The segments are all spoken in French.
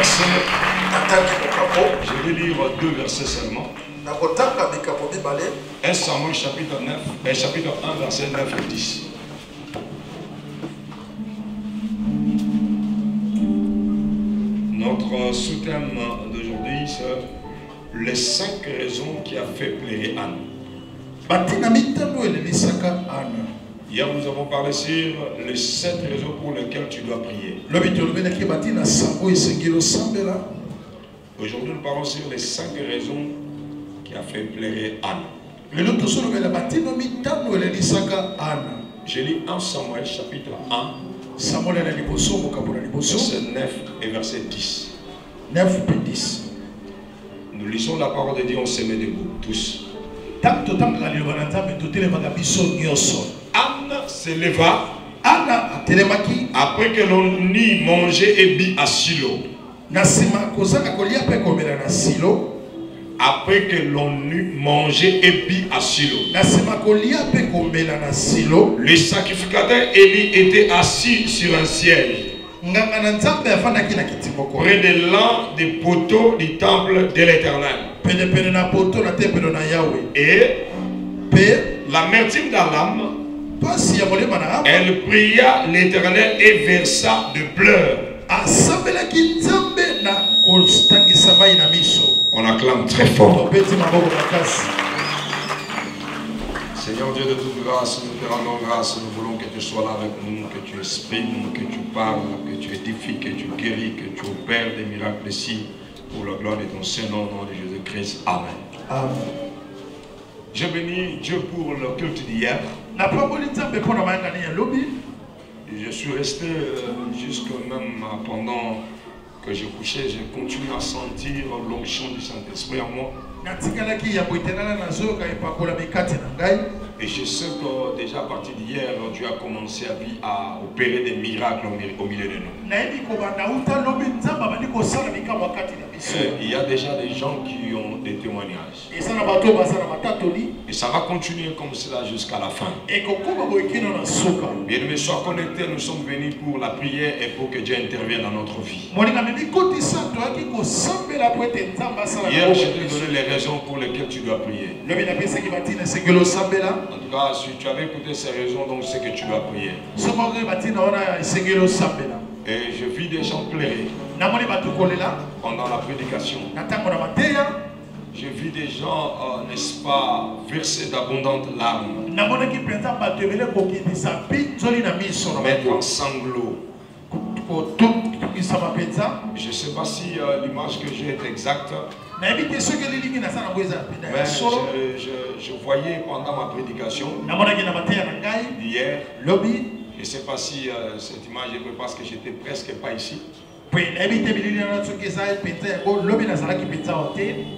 versets. Je vais lire 2 versets seulement. 1 Samuel chapitre 1 verset 9 et 10. Notre sous-thème d'aujourd'hui, c'est les 5 raisons qui a fait pleurer Anne. Hier, nous avons parlé sur les 7 raisons pour lesquelles tu dois prier. Aujourd'hui, nous parlons sur les 5 raisons qui a fait pleurer Anne. Je lis 1 Samuel chapitre 1, verset 9 et verset 10. 9 et 10. Nous lisons la parole de Dieu, on se met debout, tous. Anne se leva après que l'on eut mangé et bu à Silo. Après que l'on eut mangé et bu à Silo. Le sacrificateur Élie était assis sur un siège près de l'un des poteaux du temple de l'Éternel. Et l'amertume d'Alam, elle pria l'Éternel et versa de pleurs. On acclame très fort. Seigneur Dieu de toute grâce, nous te rendons grâce. Nous voulons que tu sois là avec nous, que tu exprimes, que tu parles, que tu édifies, que tu guéris, que tu opères des miracles ici pour la gloire de ton Saint-Nom, au nom de Jésus-Christ. Amen. Amen. Je bénis Dieu pour le culte d'hier. Je suis resté jusque même pendant que je couchais, j'ai continué à sentir l'onction du Saint-Esprit en moi. Et je sais que déjà à partir d'hier, Dieu a commencé à opérer des miracles au milieu de nous. Il y a déjà des gens qui ont des témoignages. Et ça va continuer comme cela jusqu'à la fin. Bien aimés, sois connectés, nous sommes venus pour la prière et pour que Dieu intervienne dans notre vie. Hier, je t'ai donné les raisons pour lesquelles tu dois prier. En tout cas, si tu avais écouté ces raisons, donc c'est que tu dois prier. Et je vis des gens pleurer pendant la prédication. Je vis des gens, n'est-ce pas, verser d'abondantes larmes, mettre en sanglots. Je ne sais pas si l'image que j'ai est exacte, mais je voyais pendant ma prédication hier, je ne sais pas si cette image est vraie parce que j'étais presque pas ici.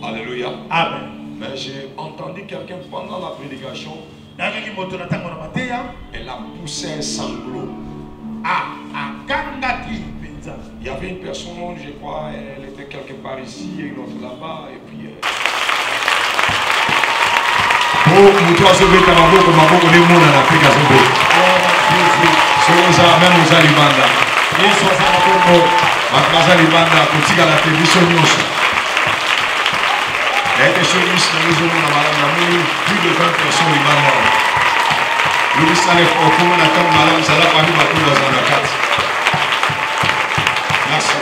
Alléluia. Amen. Mais j'ai entendu quelqu'un pendant la prédication, elle a poussé un sanglot. Il y avait une personne, je crois, elle était quelque part ici et une autre là-bas, et puis... plus de 20 personnes. Merci.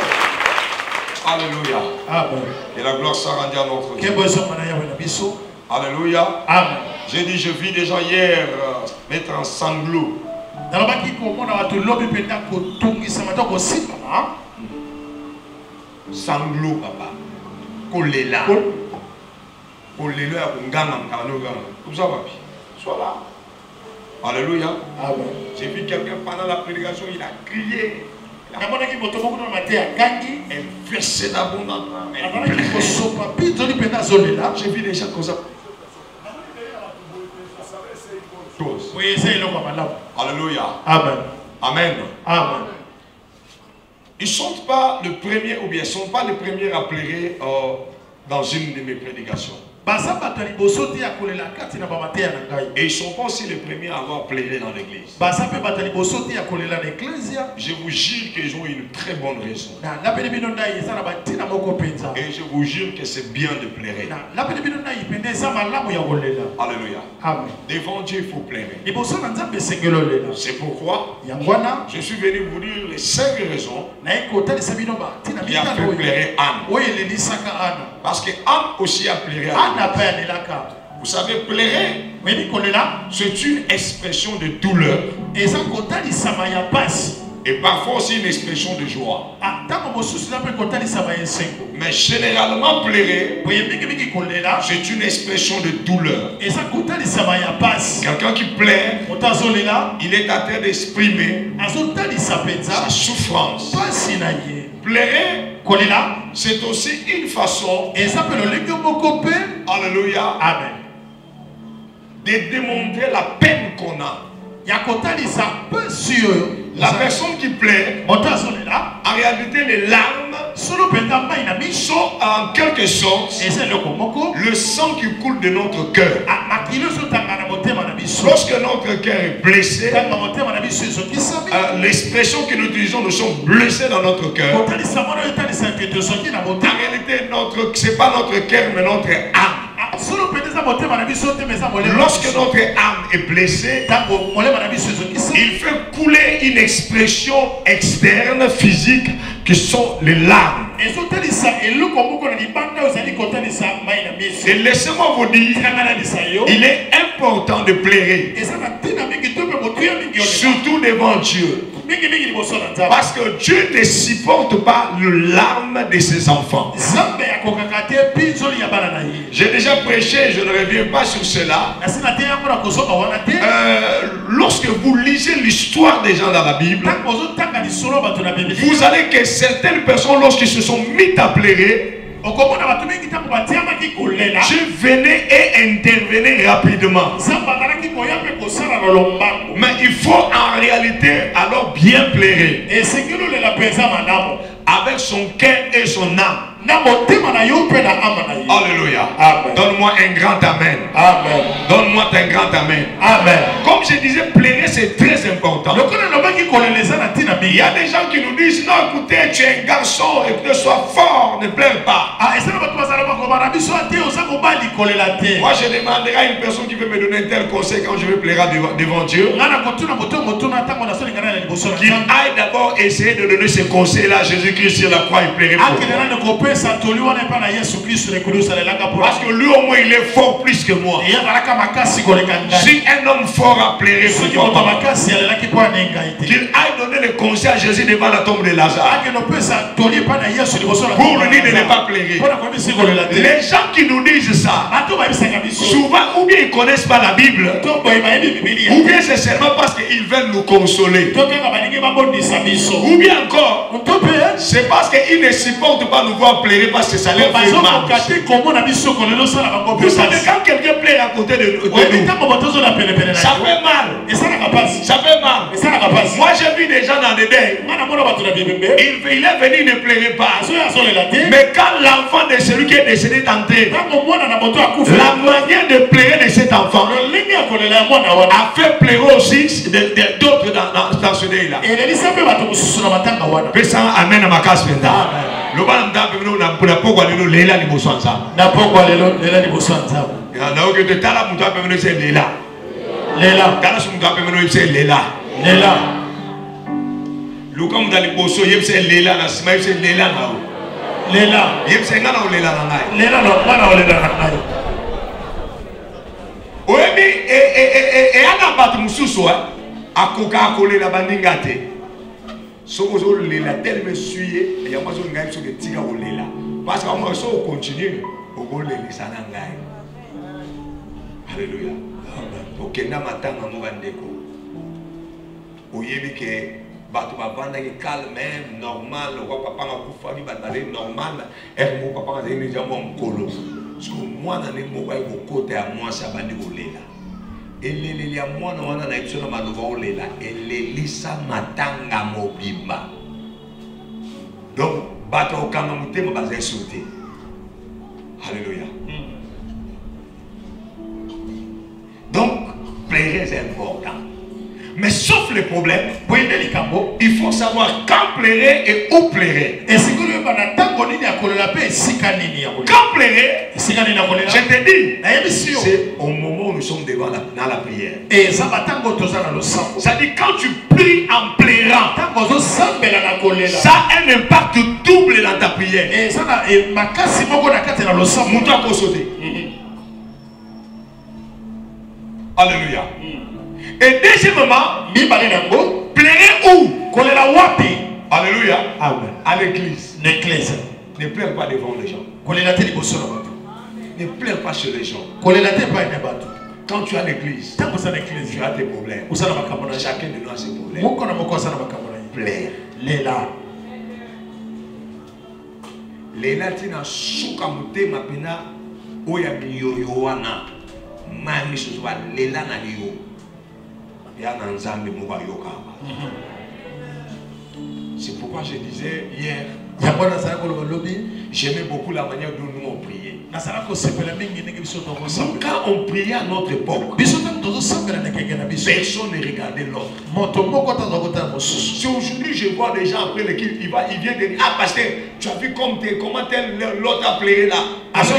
Alléluia. Amen. Et la gloire sera rendue à notre Dieu. Alléluia. Amen. J'ai dit, je vis des gens hier mettre en sanglots. Sanglots, papa. Kolela. Kolela, comme ça, papi. Sois là. Alléluia. Amen. J'ai vu quelqu'un pendant la prédication, il a crié. Elle versait d'abondamment. J'ai vu des gens comme ça. Alléluia. Amen. Amen. Amen. Ils ne sont pas le premier, ou bien ils ne sont pas les premiers à pleurer dans une de mes prédications. Et ils ne sont pas aussi les premiers à avoir pleuré dans l'église. Je vous jure qu'ils ont une très bonne raison. Et je vous jure que c'est bien de pleurer. Alléluia. Amen. Devant Dieu, il faut pleurer. C'est pourquoi je suis venu vous dire les 5 raisons qui a fait pleurer Anne. Parce que Anne aussi a pleuré. Vous savez, pleurer, c'est une expression de douleur. Et parfois aussi une expression de joie. Mais généralement, pleurer, c'est une expression de douleur. Quelqu'un qui pleure, il est en train d'exprimer sa souffrance. Pleurer, c'est aussi une façon, alléluia, amen, de démontrer la peine qu'on a. La personne qui pleure, en réalité les larmes sont en quelque sorte le sang qui coule de notre cœur. Lorsque notre cœur est blessé, l'expression que nous utilisons, nous sommes blessés dans notre cœur. En réalité, ce n'est pas notre cœur, mais notre âme. Lorsque notre âme est blessée, il fait couler une expression externe, physique, qui sont les larmes. Et laissez-moi vous dire, il est important de pleurer, surtout devant Dieu. Parce que Dieu ne supporte pas le larme de ses enfants. J'ai déjà prêché, je ne reviens pas sur cela. Lorsque vous lisez l'histoire des gens dans la Bible, vous allez que certaines personnes, lorsqu'ils se sont mis à pleurer, Dieu venait et intervenait rapidement. Mais il faut en réalité alors bien pleurer avec son cœur et son âme. Alléluia. Donne-moi un grand amen. Amen. Donne-moi un grand amen. Amen. Comme je disais, pleurer c'est très important. Il y a des gens qui nous disent non, écoutez, tu es un garçon, écoutez, sois fort, ne pleure pas. Moi je demanderai à une personne qui veut me donner un tel conseil quand je vais pleurer devant Dieu, qu'il aille d'abord essayer de donner ce conseil là à Jésus-Christ sur la croix et pleurer pour moi. Parce que lui au moins il est fort plus que moi. Si un homme fort a pleuré, qu'il aille donner le conseil à Jésus devant la tombe de Lazare pour lui dire de ne pas pleurer. Les gens qui nous disent ça, souvent ou bien ils ne connaissent pas la Bible, ou bien c'est seulement parce qu'ils veulent nous consoler, ou bien encore c'est parce qu'ils ne supportent pas nous voir pleurer parce que ça leur fait mal. Vous savez, quand quelqu'un pleure à côté de nous, ça fait mal. Ça fait mal. Moi j'ai vu des gens dans des deuils, il est venu, ne pleurait pas. Mais quand l'enfant de celui qui est décédé est entré, la manière de pleurer de cet enfant a fait pleurer aussi d'autres dans ce deuil là. Amen à ma casse. Le bal d'abord nous n'a pas pourquoi nous léla ni bosanza. N'a pas quoi léla ni bosanza. Il y a que de tala muta pe nous c'est léla. Léla. Tala sum muta pe nous c'est léla. Léla. Le comme dans les bosso yem c'est léla na sima c'est léla na. Léla. Yem c'est ngana léla na ngai. Léla no ngana léla na ngai. Oyebi et ana bat mususu akoka akole na bandingate. So vous avez la telle me suye et y a moi sur le sur le tigre au lela parce que moi so continue au gol les sanangai. Alléluia. Ok na matanga mo bandeko. Oyebi ke bato ba vanda ke calme normal o papa nga kufa bi batale normal et mon papa nga ni jambo mkolo. Parce que moi na ne mo ba ko côté à moi ça bandi au lela. Eleli ya mwana wana na ipsona maluva olela elelisa matanga mobimba. Donc bato okanga mutema baza insulté. Alléluia. Mais sauf les problèmes, il faut savoir quand plairait et où plairait. Quand plairait, je te dis, c'est au moment où nous sommes devant dans la prière. Ça dit quand tu pries en plairant, ça a un impact double dans ta prière. Alléluia. Et deuxièmement, plairait où? Alléluia. À l'église. Ne pleure pas devant les gens. Ne pleure pas sur les gens. Quand tu as l'église, tu as tes problèmes. Chacun de nous a ses problèmes. Plaire. Lela tina suka mutema pina oya biyoyowana mami suzwa lela na liyo ya na nzambe muba yokaba. C'est pourquoi je disais hier, j'aimais beaucoup la manière dont nous on priait. Quand on priait à notre époque, personne ne regardait l'autre. Si aujourd'hui je vois des gens après l'équipe, il vient de dire, ah pasteur, tu as vu comment l'autre a pleuré là. Parce que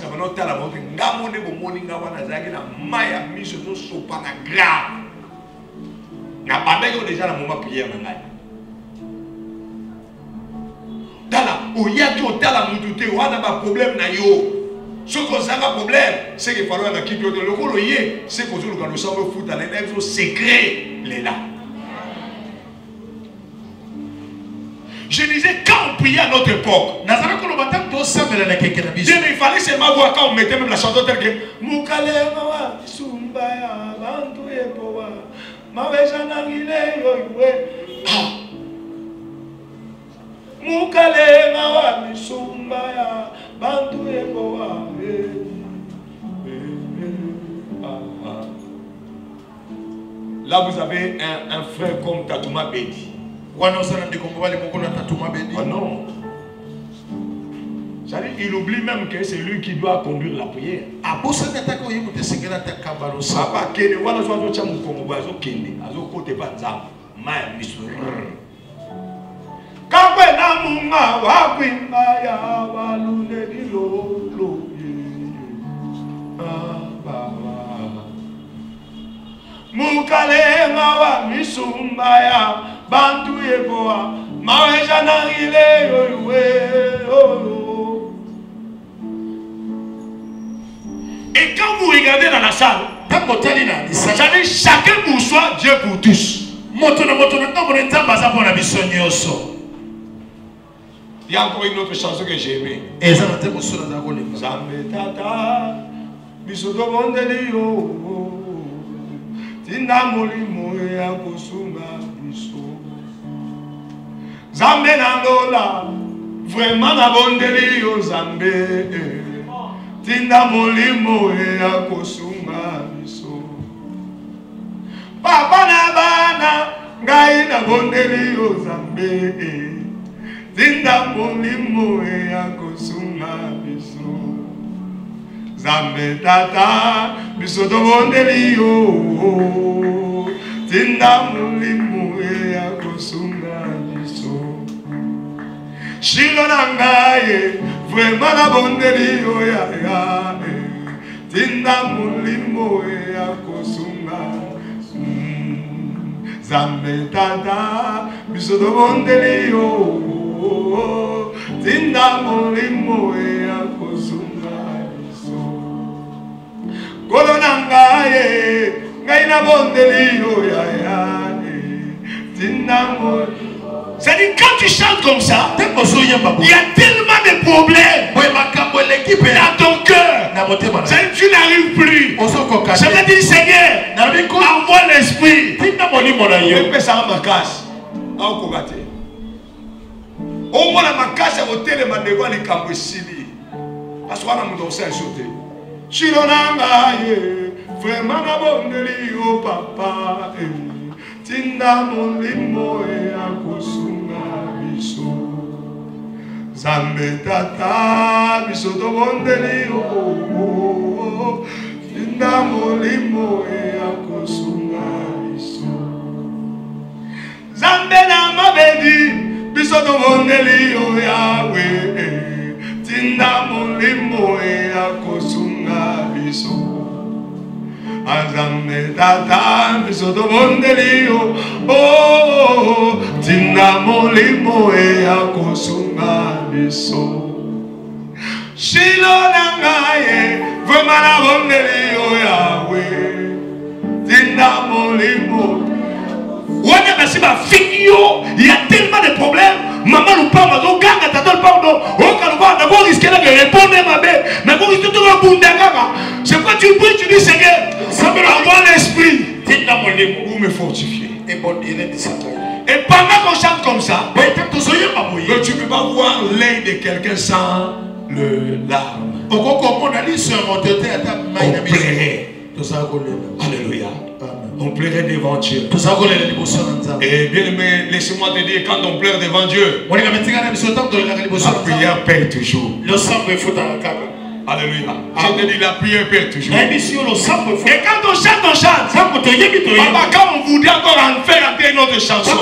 nous avons la montre, nous avons maya mise nous sopa na grave. Na pas déjà la moment prière mangai. Dala, o ya ki o tala mututé, o ana ba problème na yo. Ce qu'on a un problème, c'est qu'il faut la qui doit le coloyer, c'est que nous allons savoir foutre dans les lèvres secret les là. Je disais, quand on priait à notre époque, il fallait seulement voir quand on mettait même la chanson telle que là vous avez un frère comme Tatouma Bedi. Oh non. Il oublie même que c'est lui qui doit conduire la prière. Bantu yeboa, maweja na ile et quand vous regardez dans la salle, chacun pour soi, Dieu pour tous. Il y a encore une autre chanson que j'ai aimée. Zambe tata, bisoto bondeli yo. Tinda molimo ya kusuma biso. Zambe nandola, vraiment na bondeli yo Zambe. Tinda molimo ya kusuma biso. Papa na bana, ngai na bondeli yo Zambe. Tinda molimo ya kusuma biso. Zambe tata, biso to bondeli yo. Tinda molimo ya kusuma biso. Shilo na ngai, vraiment na bondeli yo ya. Tinda molimo ya kusuma. Zambe tata, biso to bondeli yo. Tinda molimo ya kusuma. C'est-à-dire quand tu chantes comme ça, il y a tellement de problèmes dans ton cœur. Tu n'arrives plus. Je me dis Seigneur, envoie l'esprit. Au moins la casse à hôtel et ma devant les cambouissili. Parce qu'on a mon dossier à sauter. Chilonanga ye, vraiment na bondeli yo papa. Tinda molimo e akusuma biso. Zambe tata bisoto bondeli o tinda molimo e akosunga iso. Zambe na mabedi bisoto bondeli o Yahweh tinda molimo e akosunga iso. Azambe tata bisoto bondeli o tinda molimo e akosunga iso. Shilo nangaye vemana bondeli o Yahweh tinda molimo. Wana basiba figio, il y a tellement de problèmes. Maman nous parle, on gagne, t'as le pardon. On va risquer de répondre ma belle. Mais vous risquez de répondre. C'est quoi tu pries, tu dis Seigneur, avoir l'esprit. Vous me fortifiez. Et pendant qu'on chante comme ça, tu ne peux pas voir l'œil de quelqu'un sans le larme. On plairait. Alléluia. On plairait devant Dieu. Et bien aimé, laissez-moi te dire, quand on pleure devant Dieu, la prière paie toujours. Alléluia. Je te dis, la prière paie toujours. Et quand on chante, Papa, quand on voudrait encore en faire entrer une autre chanson,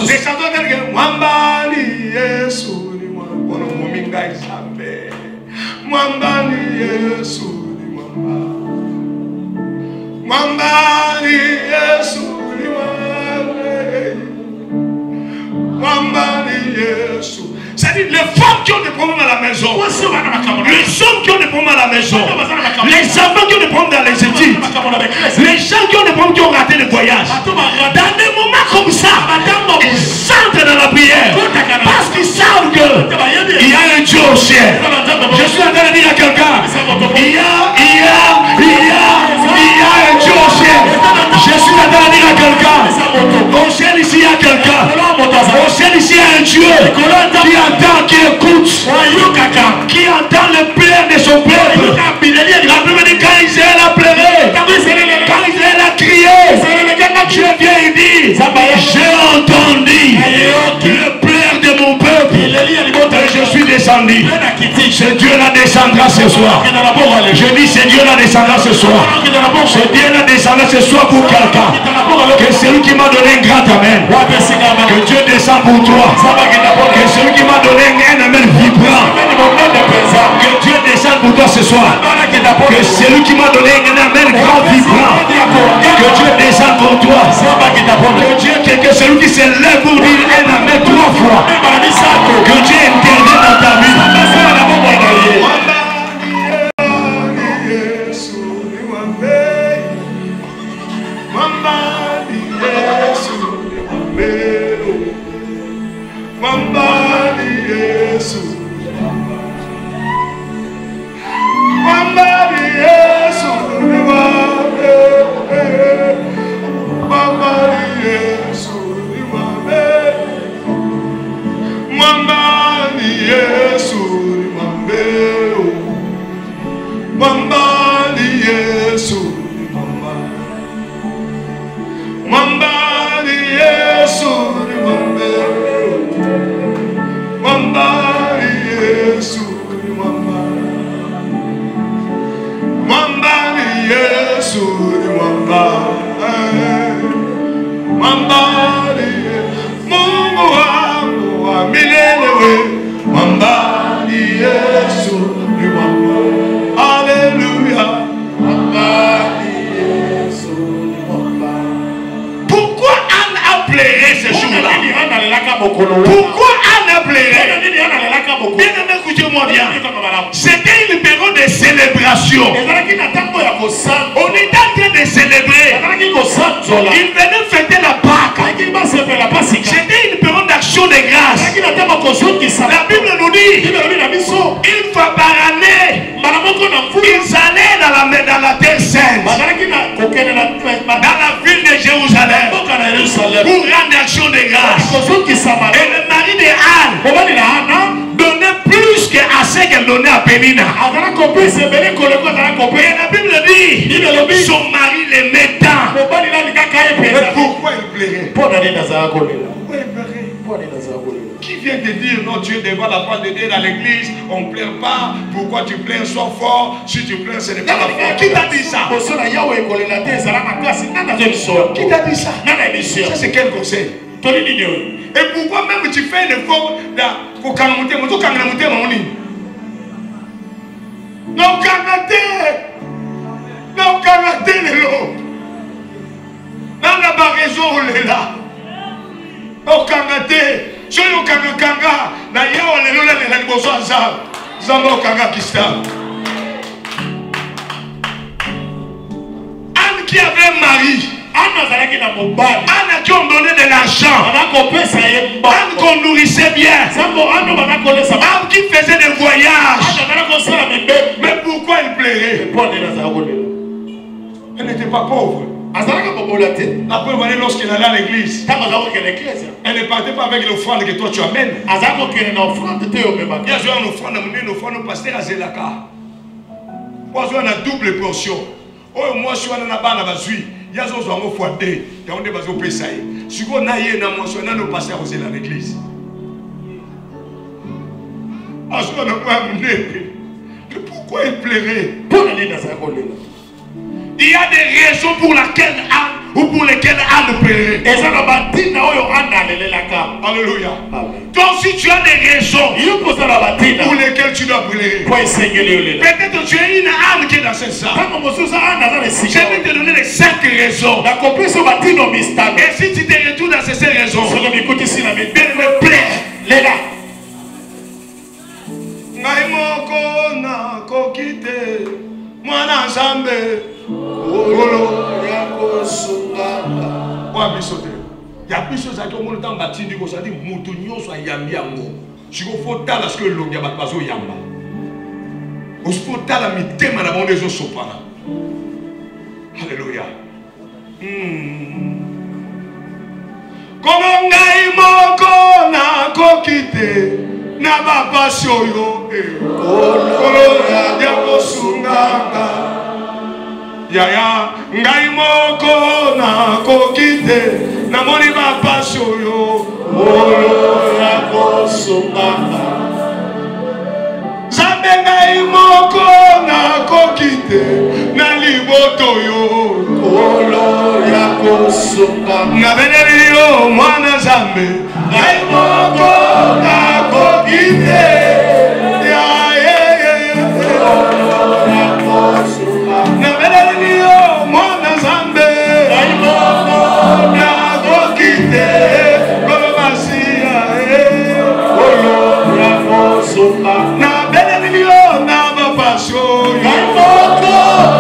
les chansons telles que Mwambani Yesu ni Mwambani Isabe, Mwambani Yesu ni Mwambani. Mwambani Yesu ni Mwambani Yesu. C'est-à-dire les femmes qui ont des problèmes à la maison, les hommes qui ont des problèmes à la maison, les enfants qui ont des problèmes dans les études, les gens qui ont des problèmes, qui ont raté le voyage. Dans des moments comme ça, ils chantent dans la prière parce qu'ils savent qu'il y a un Dieu au ciel. Je suis en train de dire à quelqu'un, il y a un Dieu au ciel. Je suis en train de dire à quelqu'un, au ciel ici il y a quelqu'un, au ciel ici il y a un Dieu qui entend, qui écoute, qui entend le pleurs de son peuple. La Bible dit quand Israël a pleuré, quand Israël a crié, Dieu vient et dit, j'ai entendu le pleur de mon peuple et je suis descendu. Ce Dieu-là descendra ce soir. Je dis ce Dieu-là descendra ce soir. Ce Dieu-là descendra ce soir pour quelqu'un. Que celui qui m'a donné un grand amen, que Dieu descend pour toi. Que celui qui m'a donné un amen vibrant, que Dieu descende pour toi ce soir. Que celui qui m'a donné un amen grand vibrant, que Dieu descende pour toi. Que celui qui se lève pour dire un amen 3 fois, que Dieu intervienne dans ta vie. Pourquoi Anne a pleuré? Bien aimé, écoutez-moi bien. C'était une période de célébration. On était en train de célébrer. Il venait fêter la Pâque. C'était une période d'action de grâce. La Bible nous dit, une fois par année, ils allaient dans la terre sainte, dans la ville de Jérusalem, pour rendre action de grâce. Et le mari de Anne donnait plus qu'assez qu'elle donnait à Pénina. Et la Bible dit, son mari l'aimait tant. Mais pourquoi il plairait? Qui vient te dire non, tu es devant la porte de Dieu dans l'église, on ne pleure pas, pourquoi tu pleures, sois fort, si tu pleures, ce n'est pas la foi. Qui t'a dit ça? Qui t'a dit ça? Ça c'est quel conseil? Et pourquoi même tu fais un effort pour calmer mon non, canadé, les lots. Non, la raison, on est là. Non, canadé. Si on a kanga, na yao, les lots, les liboso, zamba, kanga, kista. Anne qui avait un mari. Anne qui ont donné de l'argent. Anne qu'on nourrissait bien. Anne qui faisait des voyages. Mais pourquoi elle plairait? Elle n'était pas pauvre. La preuve est lorsqu'elle allait à l'église. Elle ne partait pas avec l'offrande que toi tu amènes. Il y a une offrande au pasteur Azelaka. Moi je suis en double portion. Moi je suis en abazui. Il y a des gens qui ont des gens qui ont si vous n'avez pas de pasteur à l'église. Pourquoi il plairait? Il y a des raisons pour lesquelles Anne ou pour lesquelles Anne plairait. Alléluia. Donc si tu as des raisons pour lesquelles tu dois pleurer, peut-être tu as une âme qui est dans ce sens. Je vais te donner les 5 raisons. Et si tu te retournes dans ces 5 raisons, bien me plaît. Mwana Zambe Olo yako sunganga Kwa bisote Ya biso za to mona tamba tindi ko sadi mutu nyoso ayambi yango Siko fota la ske longia batbazo yamba Osfota la mitema na bonde zo sopana Alléluia Komo ngai moko na kokite Na baba shoyo Kolo ya kosunganga Yaya ngai moko na kokite Na moni baba shoyo Kolo ya kosunganga Zambe ngai moko na kokite Na liboto yo Kolo ya kosunganga Na beneli yo mwana Zambe Ngai moko na kokite Na beneli yo mwana Zambe Ngai moko na kokite Kolo masia Kolo ya kosunganga Na beneli yo na bapasyo Ngai moko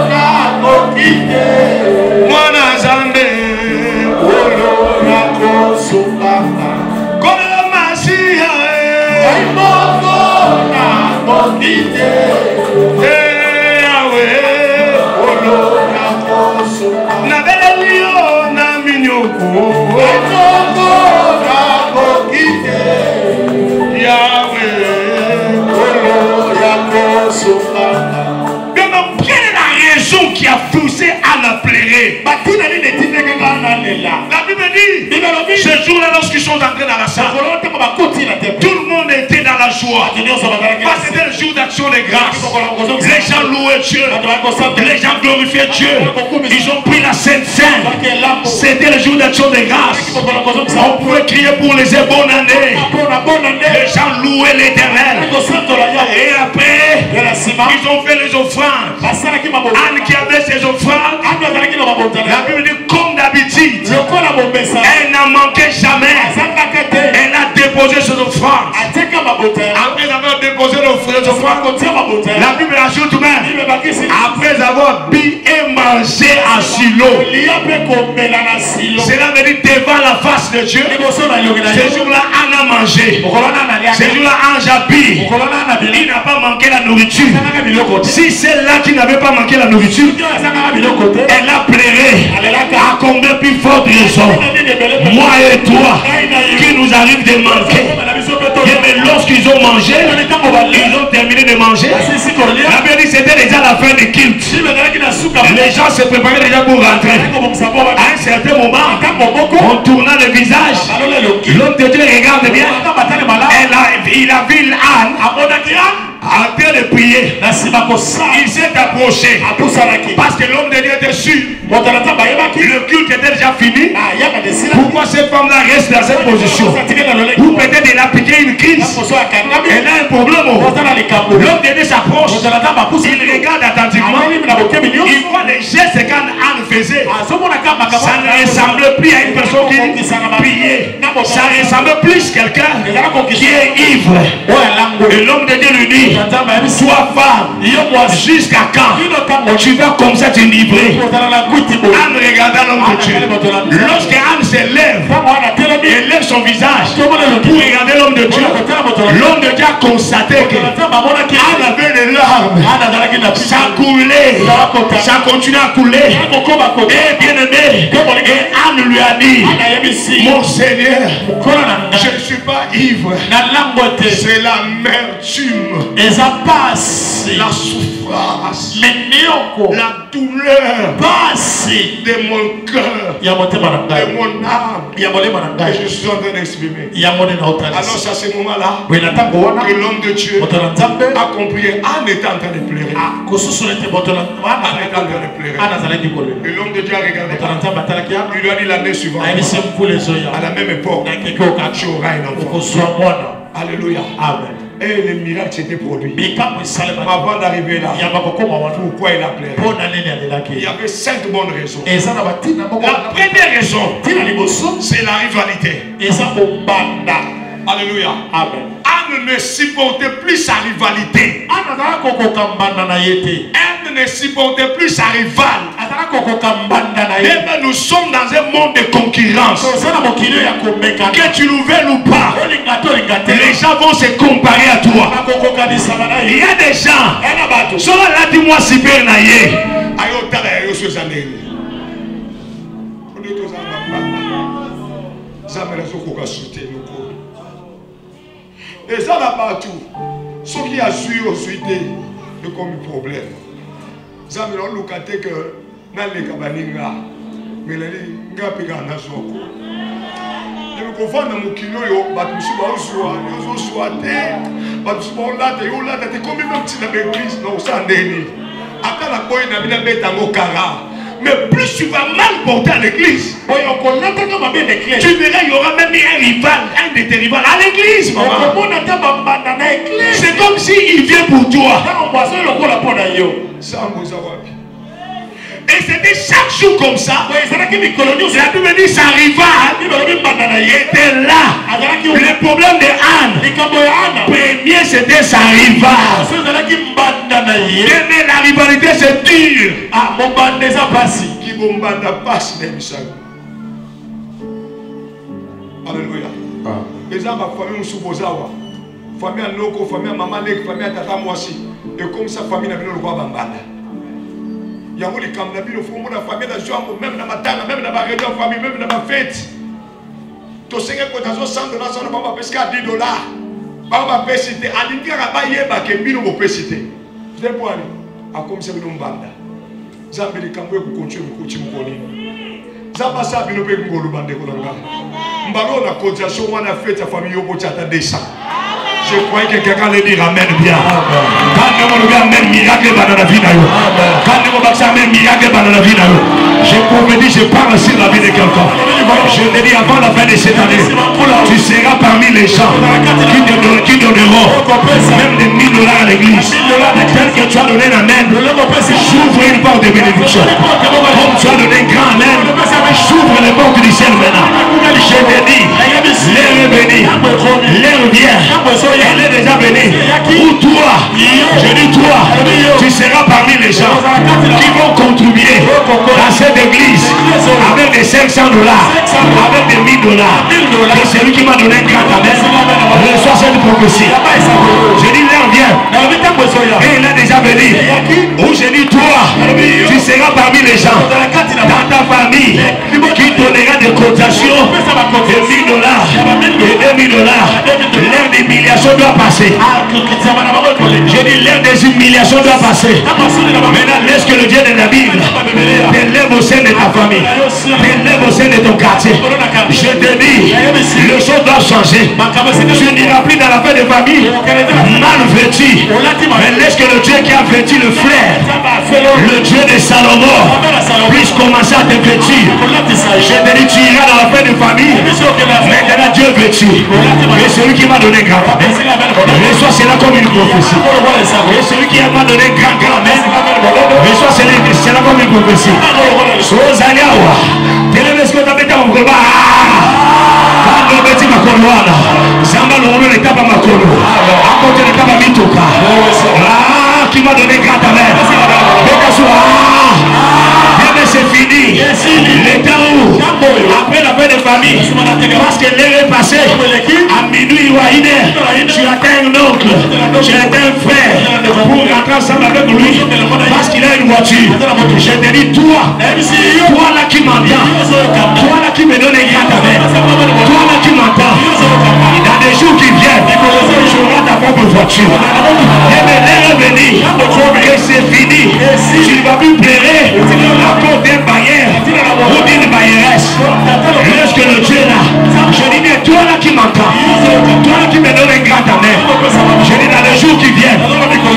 na kokite Mwana Zambe Kolo ya kosunganga Kolo masia Ngai moko na kokite Kolo ya kosunganga Na beneli yo na minyoko Ngai moko na kokite Yahweh Kolo ya kosunganga. Quelle est la raison qui a poussé à la pleurer? La Bible dit, ce jour-là, lorsqu'ils sont entrés dans la salle, tout le monde était dans la joie. C'était le jour d'action de grâce. Les gens louaient Dieu. Les gens glorifiaient Dieu. Ils ont pris la Sainte Seine. C'était le jour d'action de grâce. On pouvait crier pour les bonne année. Les gens louaient l'Éternel. Et après, ils ont fait les offrandes. Anne qui avait ses offrandes, la Bible dit comme d'habitude, elle n'a manqué jamais. Elle a déposé ses offrandes. Après avoir déposé les offrandes, la Bible ajoute même, après avoir bu et mangé à Silo. Cela veut dire devant la face de Dieu. Ce jour-là, Anne a mangé. Ce jour-là, Anne a bu. Il n'a pas manqué la nourriture. Si c'est là qui n'avait pas manqué la nourriture, elle a pleuré. À combien plus forte raison, moi et toi, qui nous arrive de manquer. Mais lorsqu'ils ont mangé, ils ont terminé de manger. La Bible dit c'était déjà la fin du culte. Les gens se préparaient déjà pour rentrer. À un certain moment, on tourna le visage. L'homme de Dieu regarde bien. Il a vu l'âne en train de prier. Il s'est approché parce que l'homme de Dieu était sûr. Le culte était déjà fini. Pourquoi cette femme-là reste dans cette position? Ou peut-être elle a piqué une crise. Elle a un problème. L'homme de Dieu s'approche. Il regarde attentivement. Il voit les gestes qu'Anne faisait. Ça ne ressemble plus à une personne qui priait. Ça ressemble plus à quelqu'un qui est ivre. Et l'homme de Dieu lui dit, toi femme, jusqu'à quand tu vas comme ça t'enivrer? Anne regarda l'homme de Dieu. Lorsque Anne se lève, elle lève son visage pour regarder l'homme de Dieu. L'homme de Dieu a constaté que Anne avait des larmes. Ça coulait, ça continue à couler. Et bien aimé, et Anne lui a dit, mon Seigneur, je ne suis pas ivre. C'est l'amertume, la souffrance, la douleur de mon cœur, de mon âme, que je suis en train d'exprimer. Alors c'est à ce moment-là que l'homme de Dieu a compris. Anne était en train de pleurer. Et l'homme de Dieu a regardé. Il lui a dit l'année suivante, à la même époque, tu auras un enfant. Alléluia. Amen. Et le miracle s'était produit. Avant d'arriver là, pourquoi il a pleuré? Il y avait 5 bonnes raisons. La première raison, c'est la rivalité. Alléluia. Amen. Anne ne supportait plus sa rivalité. Elle ne supportait plus sa rivale. Et nous sommes dans un monde de concurrence. Que tu le veuilles ou pas, les gens vont se comparer à toi. Il y a des gens, sont là, dis-moi, super naïe. Et ça là partout, ceux qui assurent aussi de comme problème. Ça me donne le que dans les cabaninga, mais les gars payent un assaut. Je me confonds dans mon kilo, je suis pas au soir, je suis à terre, je suis là, tu es comme même si dans l'église, non, ça n'est pas. Après la boîte, il y a des gens qui mais plus tu vas mal porter à l'église, tu verras, il y aura même un rival, un de tes rivales à l'église. C'est comme s'il vient pour toi. Et c'était chaque jour comme ça. La Bible dit sa rivale était là. Le problème de Anne, premier c'était sa rivale. Mais la rivalité c'est dur. Qui bombanda passe même ça. Alléluia. Les gens ma famille Msubozawa, famille à Noko, famille à Maman Lek, famille à Tata Mwasi. Et comme ça famille n'a pas le droit bambanda. Il y a des gens qui ont la famille de Jean, même dans ma tante, même dans ma réunion de famille, même dans ma fête. Tu sais que tu as 100 $, on va pesquer à $10. On va pesquer. À l'intérieur, on va pesquer. Je vais voir. Comme c'est une bande. Zambé kamwe kukontrol kuchi mukoni. Zamba sabi no pe ngolo bande kolanga. Mbalo na cotisation wana fête ya famille yoko chata desa. Je crois que quelqu'un le dire amen bien. Quand on regarde même miracle dans la vie d'ailleurs. Quand on regarde même miracle dans la vie d'ailleurs. Je prophétise, je parle sur la vie de quelqu'un. Je te dis avant la fin de cette année, tu seras parmi les gens qui donneront même des $1000 à l'église. Tel que tu as donné un amen, j'ouvre une porte de bénédiction. Comme tu as donné un grand amen, j'ouvre les portes du ciel maintenant. Je te dis, l'air est béni, l'air vient, elle est déjà bénie. Ou toi, je dis toi, tu seras parmi les gens qui vont contribuer à cette église avec des $500, avec des $1000. Et celui qui m'a donné un grand amen reçoit cette prophétie. Je dis l'air vient et il est déjà béni. Ou je dis toi, tu seras parmi les gens dans ta famille qui donnera des cotations de $1000 et $2000. L'air l'humiliation doit passer. J'ai dit l'ère des humiliations doit passer. Maintenant laisse que le Dieu de la Bible t'élève au sein de ta famille, t'élève au sein de ton quartier. Je te dis, le son doit changer. Tu n'iras plus dans la paix de famille mal vêtu, mais laisse que le Dieu qui a vêtu le frère, le Dieu de Salomon, puisse commencer à te vêtir. Je te dis, tu iras dans la paix de famille. Maintenant Dieu vêtu. Et celui qui m'a donné grand papa, reçois cela comme une prophétie. Et celui qui m'a donné grand-mère, reçois cela comme une prophétie. Sozaliawa, televesco tabeta mkoba. Kando beti makolwana. Zamba lolo l'étape à makolo. À côté de l'étape à mitoka. Ah, qui m'a donné grand-mère. C'est fini. L'état où après la paix de famille, parce que l'heure est passée, à minuit ou à 1h, tu atteins un oncle, tu atteins un frère pour rentrer ensemble avec lui parce qu'il a une voiture. Je te dis, toi là qui m'entends, toi là qui me donne un grand amen, toi là qui m'entends, dans des jours qui viennent, tu auras ta propre voiture. Et mais l'heure est venue, et c'est fini. Tu ne vas plus pleurer à cause d'un bailleur ou d'une bailleresse. Lorsque le Dieu là, je dis, mais toi là qui m'entends, toi là qui me donne un grand amen, je dis dans les jours qui viennent,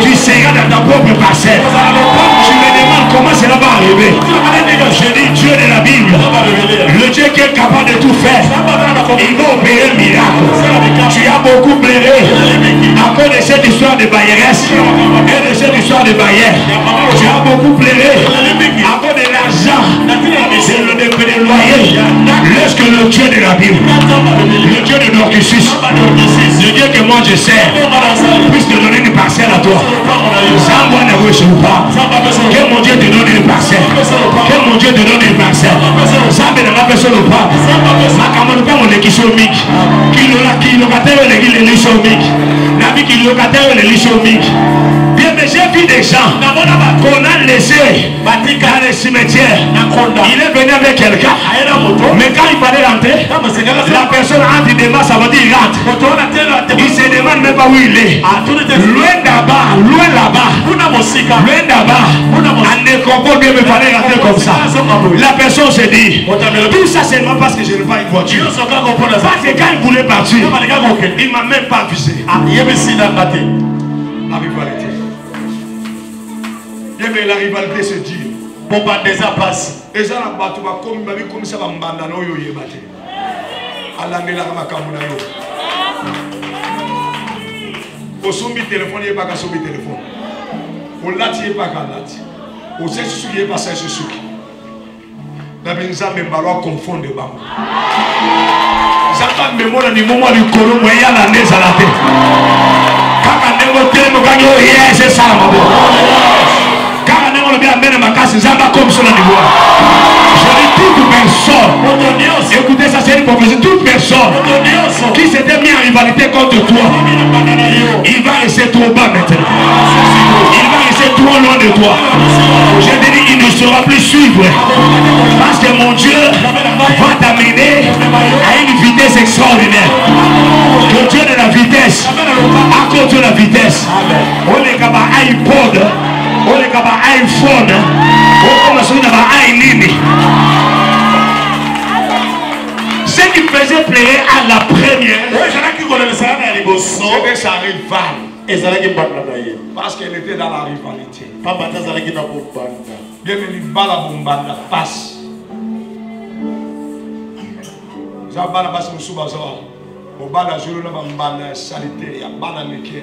tu seras dans ta propre parcelle. Tu me demandes comment cela va arriver. Je dis Dieu de la Bible, le Dieu qui est capable de tout faire, il va opérer le miracle. Tu as beaucoup pleuré à cause de cette histoire de bailleresse et de cette histoire de bailleur. Tu as beaucoup pleuré à cause de l'argent, c'est le dépôt des loyers. Lorsque le Dieu de la Bible, le Dieu de Nordicis, le Dieu que moi je sers, puisse te donner une parcelle à toi. Sans moi ne reçois pas. Que mon Dieu te donne une parcelle. Que mon Dieu te donne une parcelle. Ça me n'a pas besoin de pas. Ma camarade pas mon équisomique. Qui locataire le lisomique. La vie qui locataire le lisomique. Bien, mais j'ai vu des gens qu'on a laissé dans les cimetières. Il est venu avec quelqu'un. Mais quand il fallait rentrer, la personne entre, il demande, ça veut dire il rentre. Il se demande même pas où il est. Loin là-bas, loin là-bas. Loin là-bas. En nécropole, bien, il fallait rentrer comme ça. La personne se dit, tout ça seulement parce que je n'ai pas une voiture. Parce que quand il voulait partir, il ne m'a même pas avisé. La rivalité. Mais la rivalité se dit. Bon, pas déjà passe. Et ça, la bateau va comme ça va m'banda no yo yebate. Alande la makamuna yo. Au sombi téléphone, il n'y a pas qu'à sombi téléphone. Au lati, il n'y a pas qu'à lati. Au sens suki, il n'y a pas sens suki. La benza me balo confondre bam. Zaka me mona ni momo li kolo mo ya la neza la tête. Kaka nebo temo ganyo yes ça ma bo. Kaka nebo le bien mena makasi zamba comme sur la niveau. Je dis toute personne. Écoutez ça, c'est une prophétie. Toute personne qui s'était mis en rivalité contre toi, il va rester trop bas maintenant. Il va rester trop loin de toi. Je te dis, il ne sera plus suivre. Parce que mon Dieu va t'amener à une vitesse extraordinaire. Le Dieu de la vitesse, à cause de la vitesse, on est comme un iPod, on est comme un iPhone, on commence à un nini. Ce qui faisait plaisir à la première, c'était sa rivale. Parce qu'elle était dans la rivalité. Bien venue, bala bombanda passe. Zabala passe mon soubazo. Au bal à Zulu, on bala salité, il y a bala meke.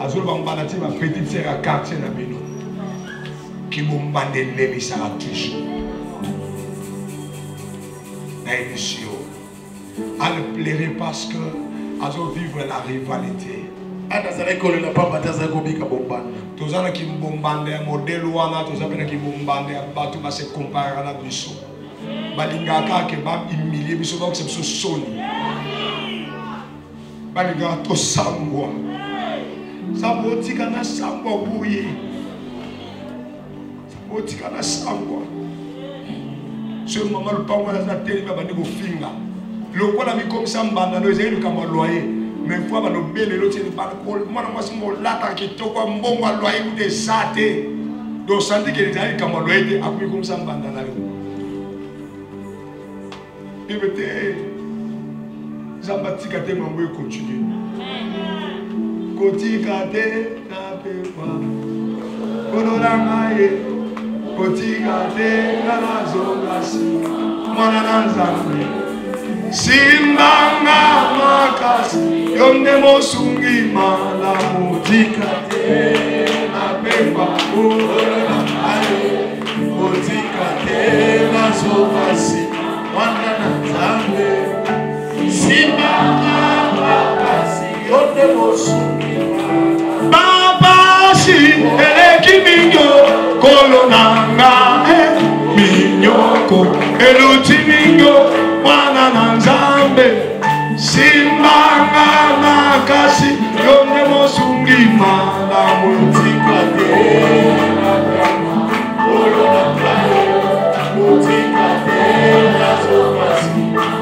À Zulu, on bala ma petite sœur à quartier na Beno. Qui bombande les ça a toujours. L'émission. À ne plairer parce que à vivre la rivalité. Tous ceux qui bombardent modèle ou tous ceux qui bombardent tout va se comparer à la biso. Balingaka qui va humilier biso donc c'est soni. Balingaka to sangwa. Sangwa tikana sangwa bouye. Sangwa tikana sangwa. Ce moment le pas moi la télé va bandi go finga. Le quoi la mi comme ça mbanda no ezeli kama loyer. Mais fois va nous belle l'autre c'est pas moi moi c'est mon lata qui toko mbongo loyer ou des sate. Donc santé que les amis comme loyer après comme ça mbanda la. Et bete Zambatika te mambo continue. Kotika te na pepa. Konorangaye. Kotika te na nazongasi. Mwana nanzambe. Simbanga makasi. Yonde mosungi malamu. Kotika te na pepa. Konorangaye. Kotika te na nazongasi. Mwana nanzambe. Simbanga makasi. Yonde mosungi malamu. Baba si eleki minyo. Kolonanga minyoko eluti mingo mwana na nzambe simbanga makasi yonde mosungi malamu tika te kolonanga tika te nazomasi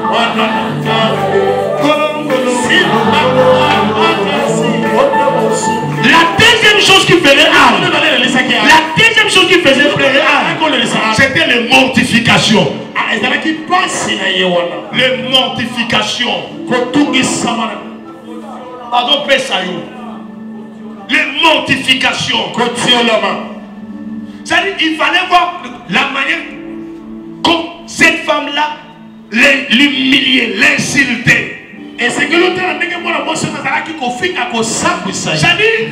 mwana na nzambe simbanga makasi yonde mosungi. La deuxième chose qui faisait Anne, la deuxième chose qui faisait frère Anne, c'était les mortifications. Les mortifications. Pardon, Pessayo. Les mortifications. C'est-à-dire qu'il fallait voir la manière comme cette femme-là l'humilier, l'insulter. Et c'est que l'autre a dit que c'est-à-dire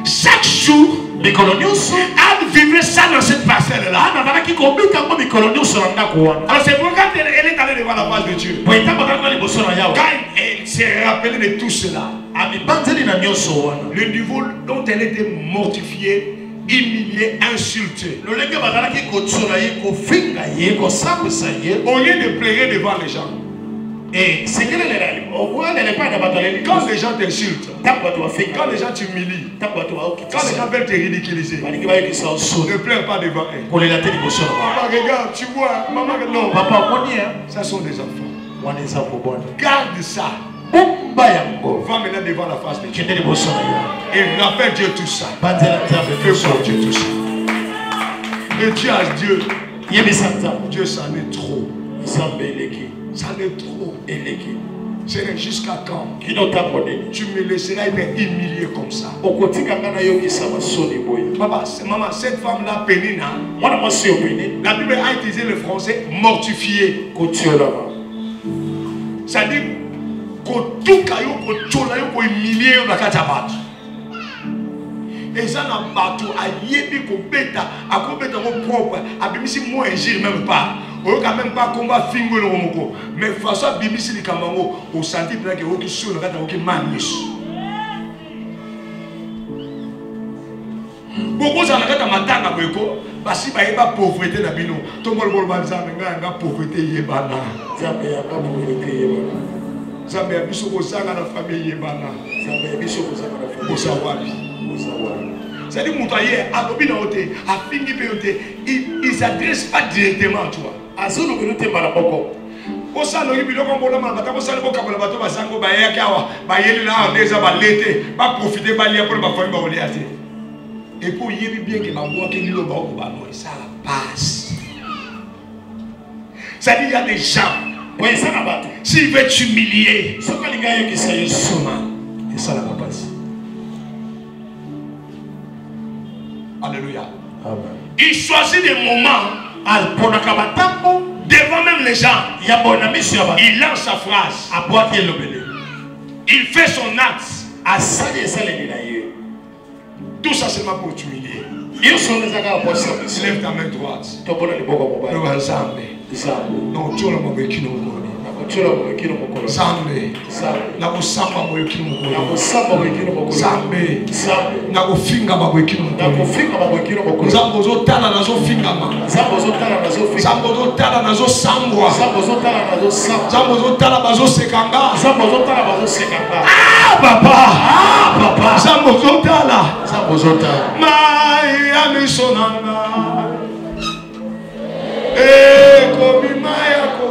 chaque jour, Anne vivait ça dans cette parcelle-là. Alors c'est pourquoi elle est allée devant la face de Dieu. Quand elle s'est rappelée de tout cela, le niveau dont elle était mortifiée, humiliée, insultée, au lieu de pleurer devant les gens. Et c'est que quand les gens t'insultent, quand les gens t'humilient, quand les gens veulent te ridiculiser, ne pleure pas devant eux. Papa, regarde, tu vois, maman, non. Ça sont des enfants. Garde ça. Va maintenant devant la face de Dieu. Et rappelle Dieu tout ça. Fais pour Dieu tout ça. Et Dieu a Dieu. Dieu, ça en est trop. Ça en est trop. C'est jusqu'à quand tu me laisseras être humilié comme ça? Maman, cette femme-là, Pénina, la Bible a utilisé le français mortifié. C'est-à-dire que tout caillou, que humilié, et ça n'a pas tout à yébi qu'on bêta, à qu'on bêta mon propre, à bimisi moi et même pas. On n'a même pas combat fingo le romoko. Mais François bimisi les camango, au senti que vous qui sur le gars qui manus. Beaucoup ça n'a pas matanga beko, parce qu'il n'y a pas pauvreté dans bino. Tout le monde va dire que la pauvreté yébana. Zambé a pas pauvreté yébana. Zambé a biso ko sanga na famille yébana. Zambé a biso ko sanga na famille. Osawabi. C'est-à-dire que ils ne s'adressent pas directement à toi. Et pour y bien que ça passe. C'est-à-dire qu'il y a des gens, s'ils veulent t'humilier, ça ne va pas passer. Alléluia. Amen. Il choisit des moments devant même les gens. Il lance sa phrase. Il fait son acte. Tout ça seulement pour t'humilier. Lève ta main droite. Non, tu Zambe na kusamba mwekini mukolo Zambe na kufinga mwekini mukolo Zambo zotala nazo fingama Zambo zotala nazo sambwa Zambo zotala bazo sekanga Ah papa Zambo zotala Maya misonanga Komi maya ko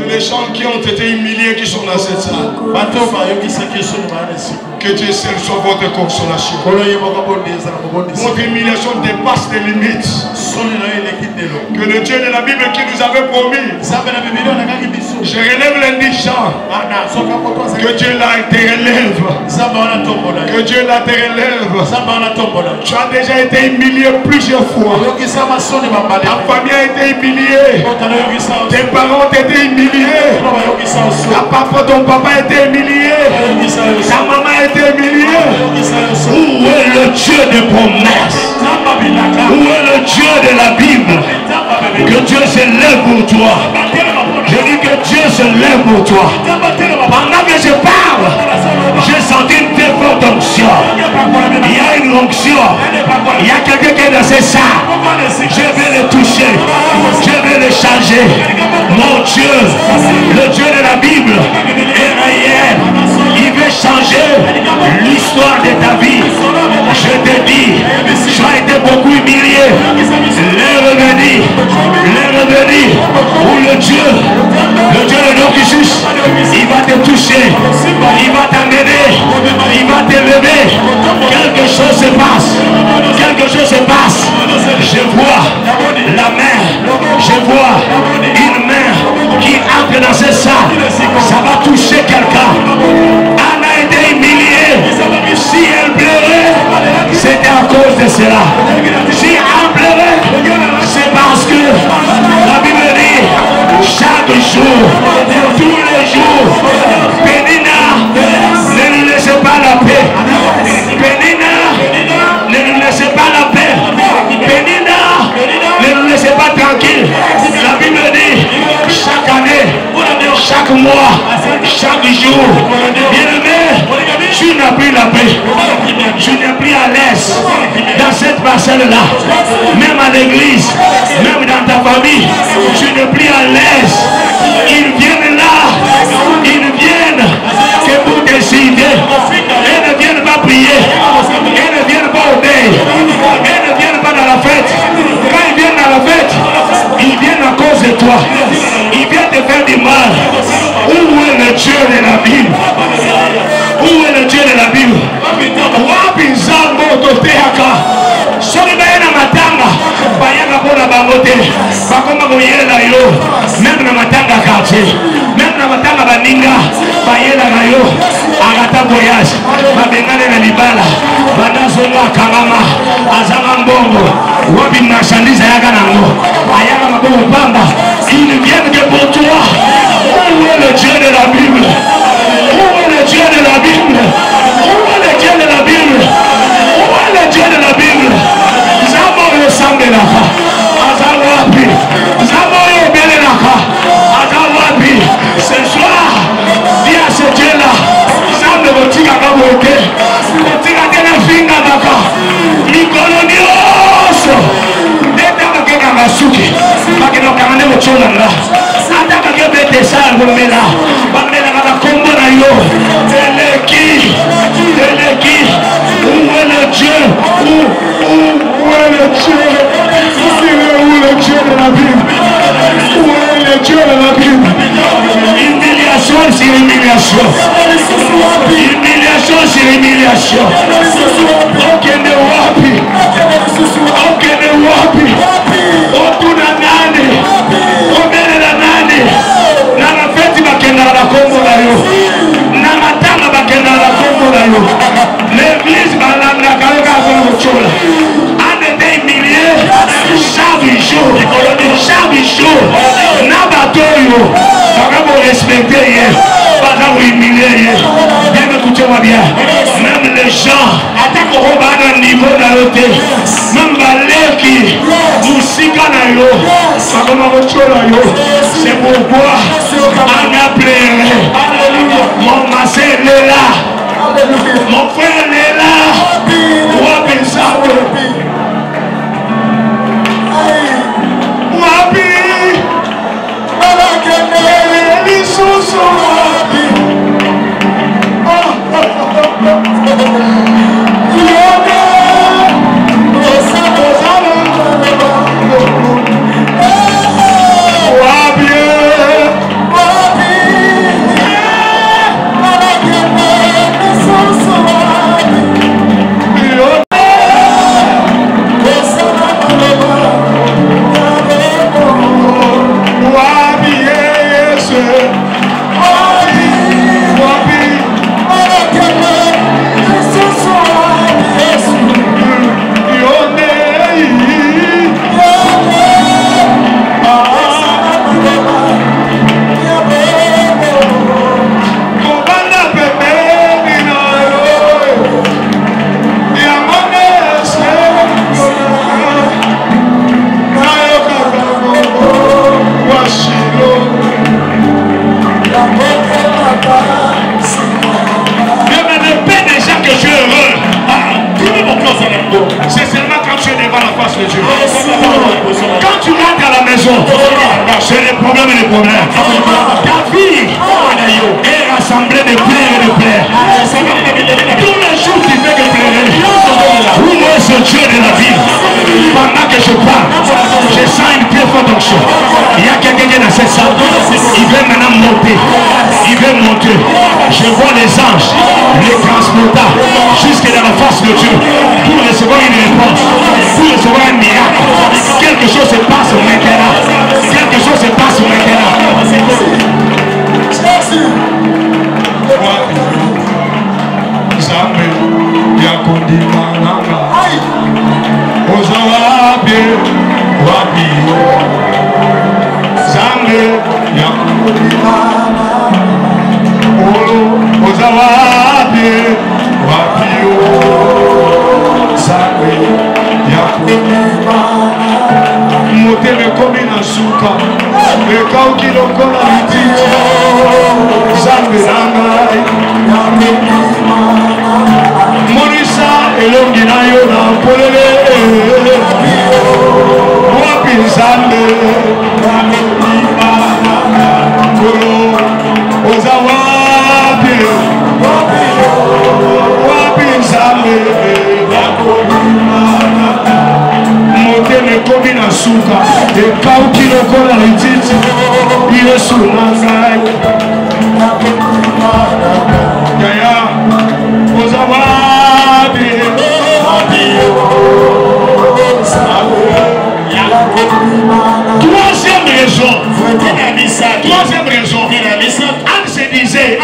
Les gens qui ont été humiliés, qui sont dans cette salle, que Dieu seul soit votre consolation. Votre humiliation dépasse les limites. Que le Dieu de la Bible qui nous avait promis, je relève l'indigent. Que Dieu là te relève. Que Dieu là te relève. Tu as déjà été humilié plusieurs fois. Ta famille a été humiliée. Tes parents ont été humiliés. Ton papa a été humilié. Ta maman a été humiliée. Où est le Dieu des promesses? Où est le Dieu de la Bible? Que Dieu se lève pour toi. Je dis que Dieu se lève pour toi. Pendant que je parle, j'ai senti une très forte onction. Il y a une onction. Il y a quelqu'un qui est dans ces salles. Je vais le toucher. Je vais le changer. Mon Dieu, le Dieu de la Bible est réel. Il veut changer l'histoire de ta vie. Je te dis, tu as été beaucoup humilié. Les revenir, où le Dieu de nos Jésus, il va te toucher, il va t'amener, il va t'élever. Quelque chose se passe, quelque chose se passe. Je vois la main, je vois une main qui entre dans cette salle. Ça va toucher quelqu'un. Anna a été humiliée. Si elle pleurait, c'était à cause de cela. Si elle pleurait, c'est parce que la Bible dit chaque jour, tous les jours, Pénina, ne nous laissez pas la paix. Pénina, ne nous laissez pas la paix. Pénina, ne nous laissez pas tranquille. La Bible dit chaque année, chaque mois, chaque jour, bien-aimé, tu n'as plus la paix. Tu n'es plus à l'aise dans cette parcelle-là. Même à l'église, même dans ta famille, tu n'es plus à l'aise. Ils viennent là, ils viennent que pour décider. Ils ne viennent pas prier. Ils ne viennent pas obéir. Ils ne viennent pas dans la fête. Quand ils viennent dans la fête, ils viennent à cause de toi. Ils viennent te faire du mal. Où est le Dieu de la Bible? Où est le Dieu de la Bible? Même na matanga quartier, même na matanga baninga, bayela rayo, agata voyage, babengane na libala, banazonga kamama, azanga mbongo, wabi marchandise ayaga nango, ayaga mabongo pamba, ils viennent que pour toi. Où est le Dieu de la Bible? Où est le Dieu de la Bible? Où est le Dieu de la Bible? Où est le Dieu de la Bible? Zamo ressemble là. Azawapi. Zamo yobele là. Azawapi. Ce soir, dis à ce Dieu-là, Zamo botika kaboke. Botika tena finga baka. Nikolonioso. Deta bakeno kamane mochonanga ataka ke bete sa ngomela bamela ka kombo na yo eleki où est le Dieu où est le Dieu où est le Dieu de la Bible où est le Dieu de la Bible humiliation sur humiliation humiliation sur humiliation okende wapi otuna nani obelela nani na mafeti bakendaka na kombo na yo na matanga bakendaka na kombo na yo l'église balandaka yo kaka kochola on était humilié chaque jour na bato oyo baka korespecte ye baka kohumilier ye bien écoutez-moi bien même les gens atako bana niveau na yo te même baleki musika na yo bakoma kochola yo c'est pourquoi on a pleuré mon massé est là mon frère est là wapi sawe wapi lisusu wapi c'est seulement quand tu es devant la face de Dieu. Quand tu rentres à la maison, c'est les problèmes et les problèmes. Ta vie est rassemblée de pleurs et de pleurs. Tous les jours tu fais que pleurer. Où est ce Dieu de la vie? Pendant que je parle, je sens une très forte onction. Il y a quelqu'un qui est dans cette salle. Il veut maintenant monter. Il veut monter. Je vois les anges, les transportants, jusque dans la face de Dieu. Pour recevoir une réponse, pour recevoir un miracle. Quelque chose se passe maintenant. Quelque chose se passe maintenant. Zambe yakondima nanga oza wapi wapi Zambe yakondima oza wapi wapi Zambe yakondima motema ekomi na suka ekauki lokola lititi Zambe nangai monisa elongi na yo na polele wapi Nzambe kolo oza wapi wapi Nzambe motema ekomi na suka ekauki lokola lititi Yesu na ngai yaya oza wapi troisième raison Anne se disait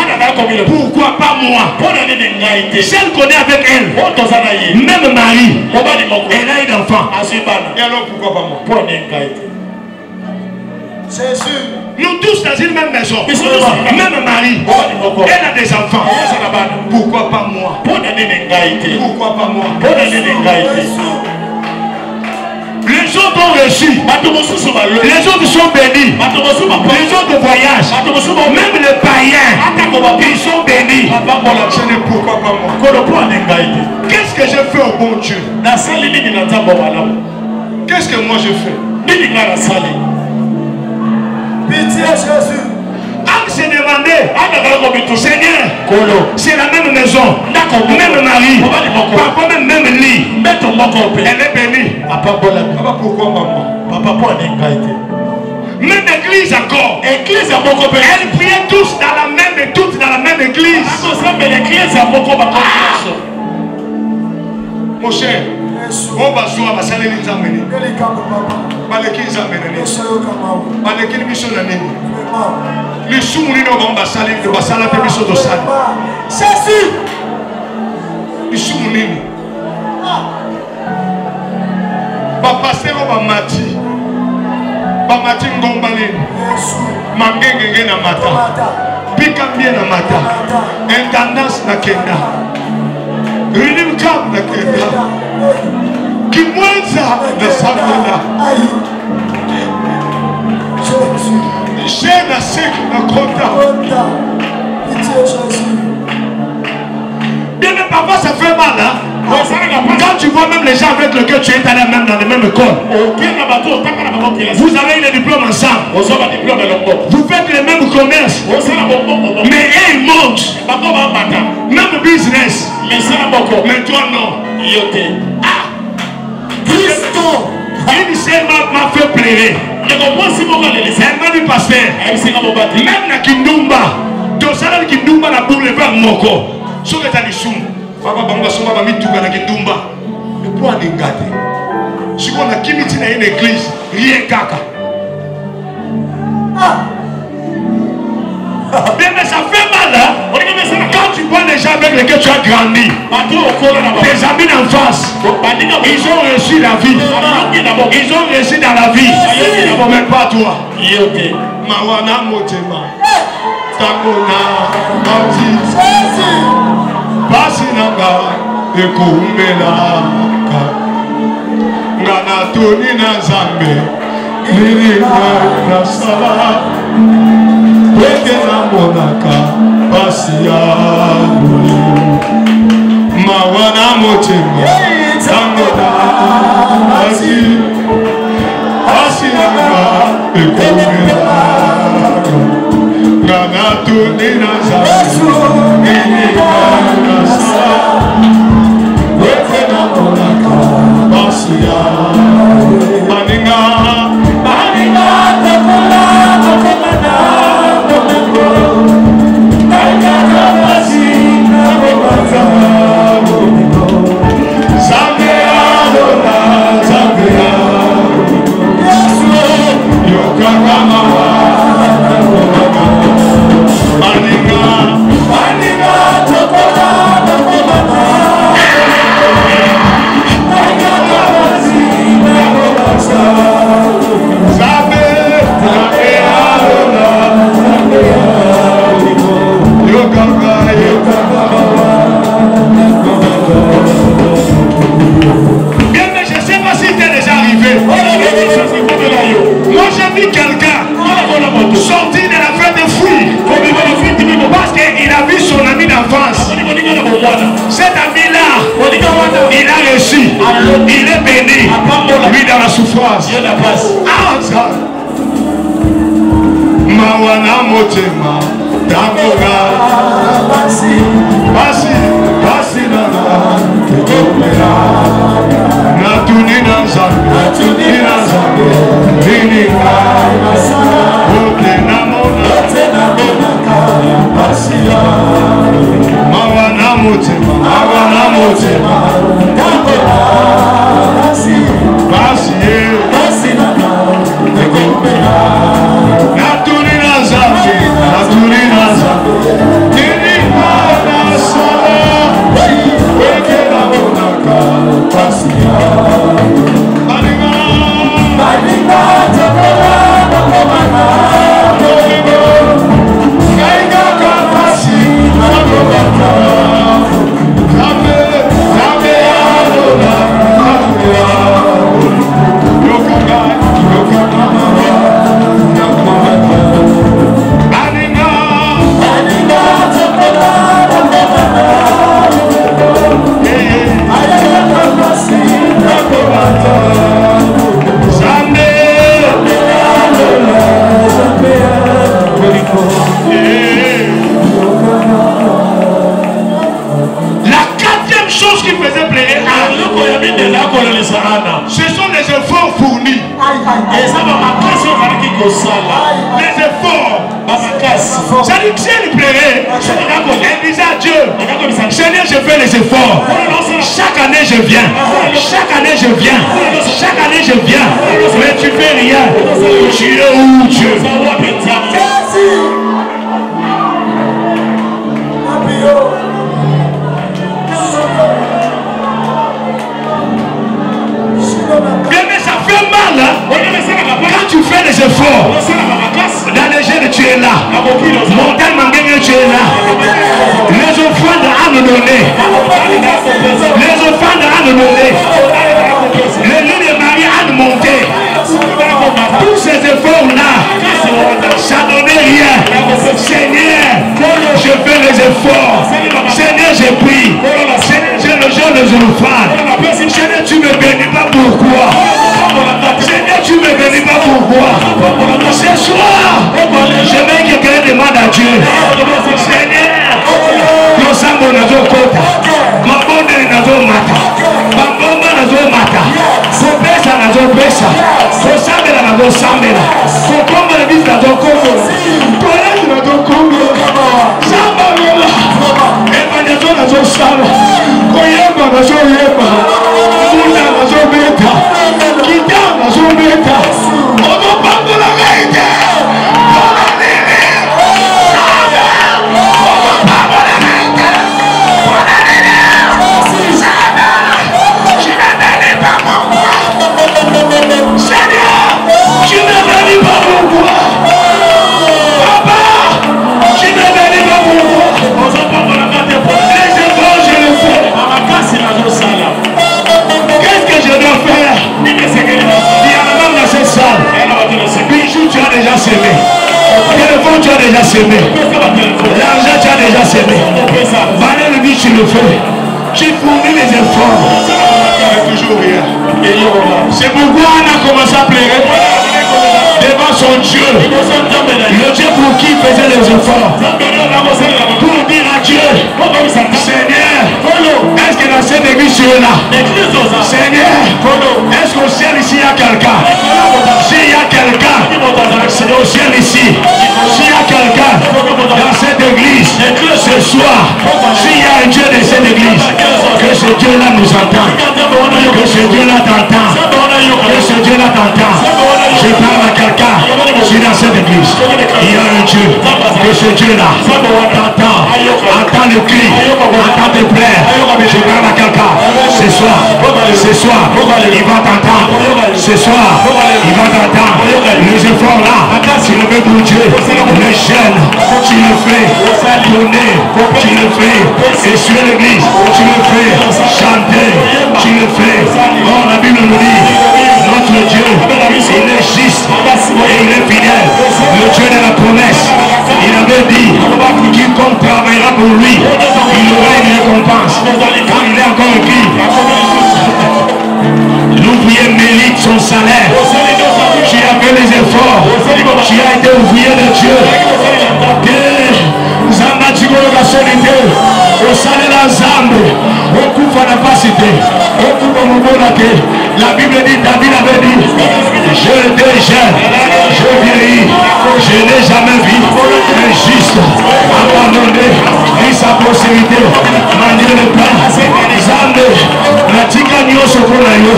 pourquoi pas moi? Celle qu'on est avec elle, même Marie, elle a un enfant. Et alors pourquoi pas moi? Nous tous dans une même maison, même Marie, elle a des enfants. Pourquoi pas moi? Pourquoi pas moi? Les autres ont reçu, les autres sont bénis, les autres voyagent, même les païens, ils sont bénis. Ce n'est pourquoi pas moi? Qu'est-ce que je fais au bon Dieu? Qu'est-ce que moi je fais? Pitié Jésus. Anne s'est demandé, Seigneur, c'est la même maison, même mari, parfois même lit. Elle est bénie. Même église encore. Elle priait tous dans la même et toutes dans la même église. Mon cher, on va jouer à la salle des amis. Les sous-moulins vont bassaler, de bassala de biso de sali. Jésus. Les sous-moulins. Ba pasteur ba mati. Ba mati ngombalé. Mangenge na mata. Pikambie na mata. Intendance na kenda. Ridim kam na kenda. Kimwenza na sabela. J'ai la sec na konta. Bien mais parfois ça fait mal hein. Quand tu vois même les gens avec lesquels tu es allé même dans les mêmes écoles. Vous avez les diplômes ensemble. Vous faites les mêmes commerces. Mais ils montent. Même business. Mais toi non. Ah. Christo. Il m'a fait pleurer. Elle m'a dit pasteur. Même na Kindumba. Tu sais Kindumba na boule pas moko. Ce que tu as dit sous. Papa banga soma ba mituka na Kindumba. Le point de gâter. Si on a kimiti na une église, rien kaka. Bien mais ça fait mal hein. Quand tu vois les gens avec lesquels tu as grandi, tes amis d'enfance, ils ont réussi la vie. Ils ont réussi dans la vie. Mais pas toi. Mawana motema. Takona mati. Basinanga ekumbela. Ngana toni na zambe. Nini na sala. Weke na monaka pasia mawana motema tangona asi asinanga ekomela ngana tunina zasu nina sa weke na monaka pasia maninga cet ami-là, il a réussi, il est béni, lui dans la souffrance. Mawana motema, takoga, basi nana, tekopera, natuni nazambe, nininga, ote namona, basia. Mawana motema, basi natuni nazambe, nini mana sala, weke na monaka, basia, maninga, Les efforts. C'est-à-dire que si elle plairait, elle disait à Dieu, Seigneur, je fais les efforts. Chaque année je viens. Chaque année je viens. Chaque année je viens. Mais tu fais rien. Tu es où, Dieu? Mais ça fait mal, hein? Quand tu fais les efforts. Dans les jeunes, tu es là. Montagne Manguegne, tu es là. Les offrandes à nous donner. Les offrandes à nous donner. Les lieux de Marie à nous monter. Tous ces efforts-là, ça ne donnait rien. Seigneur, je fais les efforts. Seigneur, je prie. Seigneur, j'ai le jeûne des offrandes. Seigneur, tu me bénis pas pourquoi. Seigneur, tu me bénis pas pourquoi. Ce soir, je veux que quelqu'un demande à Dieu. Seigneur, nous sommes dans nos côtes. Ma bonne est dans nos matas. Ma bonne est dans nos matas. Son pesa dans nos pesa. Son sable dans nos sable. Son combo de vis dans nos combo. Ton âge dans nos combo. Samba lola. Emmanuel dans nos sable. Koyema dans nos yema. Muna dans nos beta. Kita dans nos beta. On va pas de la réalité. Tu as déjà semé. Téléphone, tu as déjà semé. L'argent, tu as déjà semé. Valère le dit, tu le fais. Tu fournis les efforts. Toujours rien. C'est pourquoi on a commencé à pleurer devant son Dieu. Le Dieu pour qui il faisait les efforts. Pour dire à Dieu, Seigneur, est-ce que dans cette église tu es là? Seigneur, est-ce qu'au ciel ici il y a quelqu'un? S'il y a quelqu'un, c'est au ciel ici. S'il y a quelqu'un dans cette église, ce soir, s'il y a un Dieu de cette église, que ce Dieu-là nous entend. Que ce Dieu-là t'entend. Que ce Dieu-là t'entend. Je parle à quelqu'un. Si dans cette église, il y a un Dieu. Que ce Dieu-là t'entend. Entend le cri. Entend tes plaies. Je parle à quelqu'un. Ce soir, il va t'entendre. Ce soir, il va t'entendre. Les efforts là, tu le fais pour Dieu. Les jeunes, tu le fais. Donner, tu le fais. Essuyer l'église, tu le fais. Chanter, tu le fais. Oh, la Bible nous dit, notre Dieu, il est juste et il est fidèle. Le Dieu de la promesse, il avait dit, quiconque travaillera pour lui, il aura une récompense. Quand il est encore écrit, l'ouvrier mérite son salaire. Tu as fait les efforts. Tu as été ouvrier de Dieu. La Bible dit, David avait dit, je étais jeune, je vieillis, je n'ai jamais vu un juste abandonné ni sa postérité manger le pain. Zambe, natika nyoso pona yo,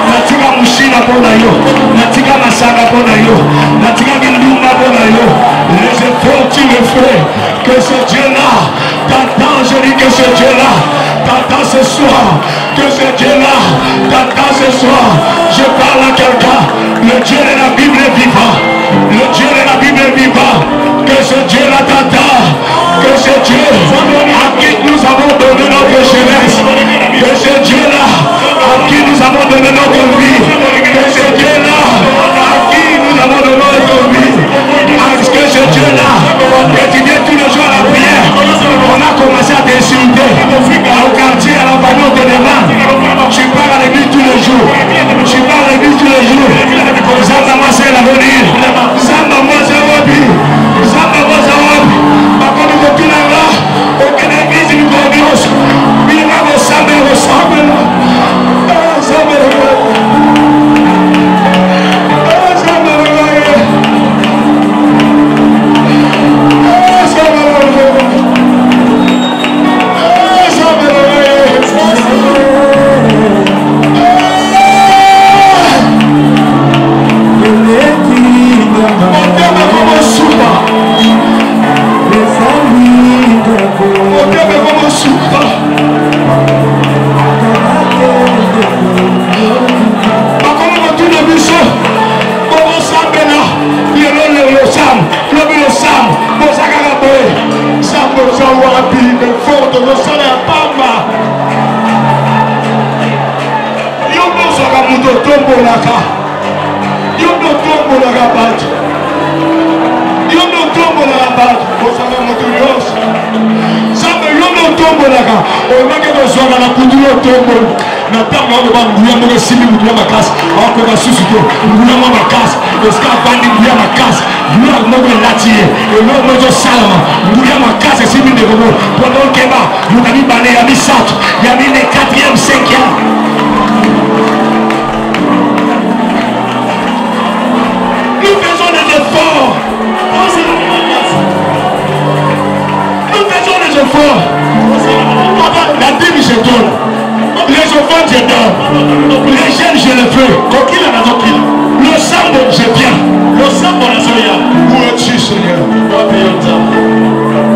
natika mushina pona yo, natika masaka pona yo, natika binduma pona yo. Les efforts tu le fais, que ce Dieu-là t'attend, je dis que ce Dieu-là t'attend ce soir, que ce Dieu-là t'attend ce soir. Je parle à quelqu'un, le Dieu de la Bible est vivant, le Dieu de la Bible est vivant, que ce Dieu-là t'attend, que ce Dieu à qui nous avons donné notre jeunesse, que ce Dieu-là à qui nous avons donné notre vie, que ce Dieu-là à qui nous avons donné notre vie, que ce Dieu-là que tu viens tous les jours à la prière. On a commencé à t'insulter au quartier, à la famille, on te demande. Tu pars à l'église tous les jours, tu pars à l'église tous les jours. tombo na ntango oloba nguya moko esimbi nguya makasi akoka susu te nguya moko makasi esika avandi nguya makasi nguya moko elati ye eloko moko ezosalama nguya makasi esimbi ndeko moko mpona okeba yoka mibale ya misato ya mine 4e 5e. Nous faisons des efforts. Nous faisons des efforts. La dîme, je donne. Les enfants, je donne. Les jeunes, je les fais. Le sambo, je viens. Le sambo, je viens. Où es-tu, Seigneur?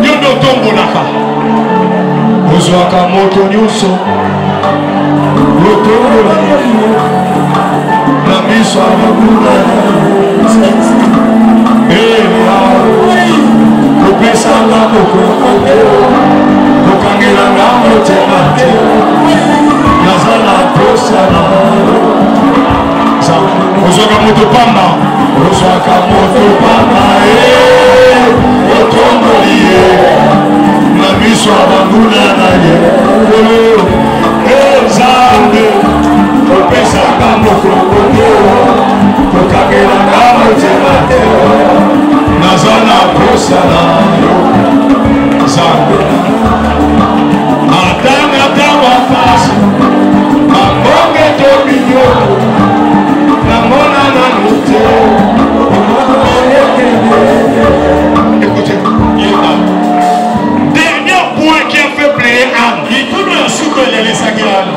Yo no tombo naka. Ozwaka moto nyonso. Lotombo la na miso amaguna. Kopesa nga mokokote kokangela nga motema te nazala posana ozwaka moto pamba otomboli ye na miso ya banguna na ye Nzambe kopesa nga mokokote kokangela nga motema te nazala posana yo Nzambe atanga wafasi mabonge to binyoko namona nanu te. Écoutez, dernier point qui a fait pleurer Anne,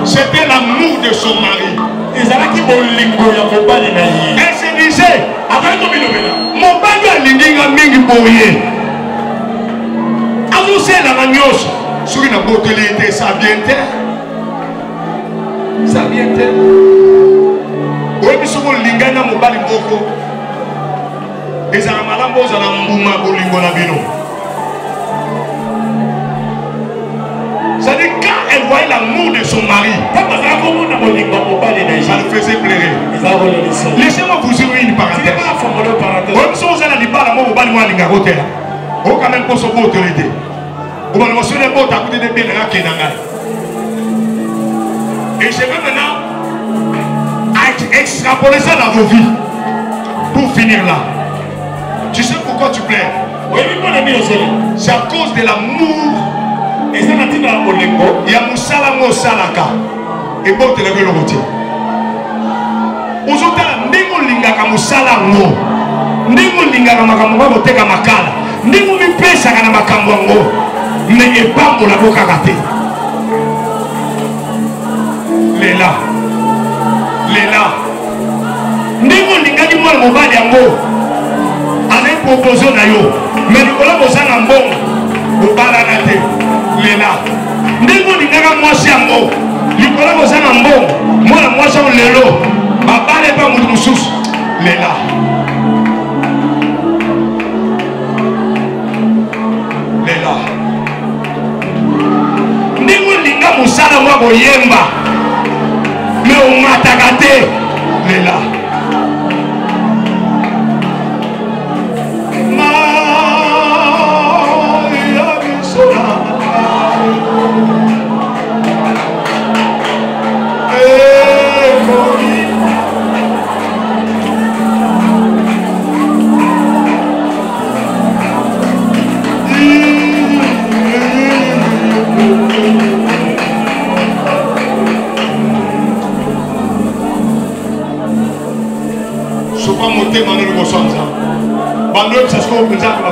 c'était l'amour de son mari. Elle se disait mon mari a l'indinga mingi boye azosela na nyonso soki na boteli te ça vient te oyebi soki olingani na mobali moko ezala malamu ozala mbuma bolingo na bino. C'est-à-dire quand elle voyait l'amour de son mari, ça le faisait pleurer. Laissez-moi vous ouvrir une parenthèse. Quand même pour son autorité. Et je vais maintenant extrapoler ça dans vos vies. Pour finir là. Tu sais pourquoi tu pleures? C'est à cause de l'amour. Et ça n'a pas été dans le lingo. Il y a Moussala Moussalaka. Et bon, tu l'as vu le routier. Aujourd'hui, Ndimo Lingaka Moussala Ngo. Ndimo Lingaka Makambo Teka Makala. Ndimo Mipesa Kana Makambo Ngo. Mais et pas pour la boca raté. Léla. Ndimo Lingani Moua Mobali Ngo. Avec proposition d'ailleurs. Mais Nicolas Moussala Ngo. Mobala Raté. Léla. Ndimo Lingaka Mwasi Ngo. Nicolas Moussala Ngo. Moi la Mwasi Lelo. Papa n'est pas mon sous. Léla. Ndimo linga musala mwa boyemba. Me umatakate. Léla.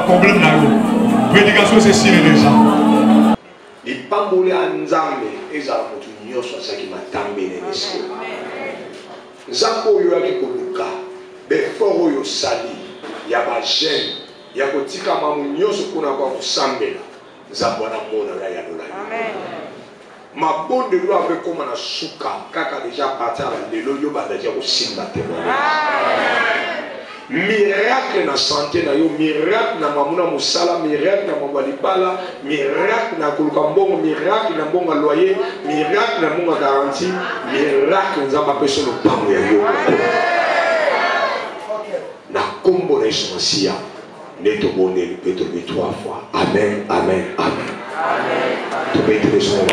Problème là, prédication c'est si déjà. Les pamboulés à Nzambe, et ça va continuer sur ce qui m'a també les esprits. Zambo yo aki koluka, beforo yo sali, ya ba jeune, ya kotika mamu nyoso kuna kwa kusambela. Zambo na mona la ya dola. Amen. Ma bonde lo avec comme na suka, kaka déjà parti à la lelo yo ba déjà ko simba témoignage. Miracle na santé na yo, miracle na mamuna musala, miracle na mambali bala, miracle na kulukambongo, miracle na mbonga loyer, miracle na mbonga garantie, miracle nzamba peso no pango ya yo. Na kombo na esensia, neto boneli peto 3 fois. Amen, amen, amen. Amen. Tu peux te laisser en